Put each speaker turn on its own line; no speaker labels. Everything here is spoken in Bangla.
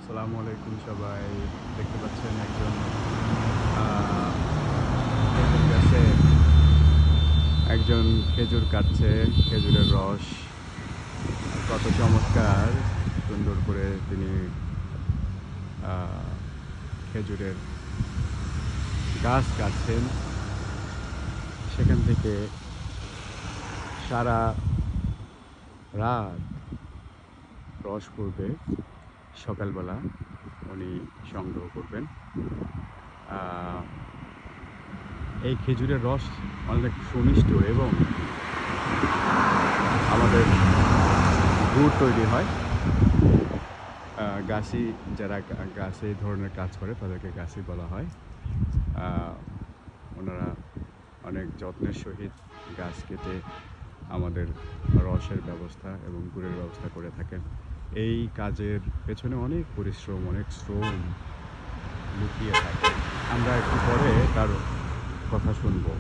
আসসালামু আলাইকুম সবাই। দেখতে পাচ্ছেন একজন খেজুর গাছে একজন খেজুর কাটছে, খেজুরের রস কত চমৎকার সুন্দর করে তিনি খেজুরের গাছ কাটছেন। সেখান থেকে সারা রাত রস পড়বে, সকালবেলা উনি সংগ্রহ করবেন। এই খেজুরের রস অনেক সুমিষ্ট এবং আমাদের গুড় তৈরি হয়। গাছি যারা গাছে এই ধরনের কাজ করে তাদেরকে গাছি বলা হয়। ওনারা অনেক যত্নের সহিত গাছ কেটে আমাদের রসের ব্যবস্থা এবং গুড়ের ব্যবস্থা করে থাকেন। এই কাজের পেছনে অনেক পরিশ্রম, অনেক শ্রম লুকিয়ে থাকে। আমরা একটু পরে তার কথা শুনবো।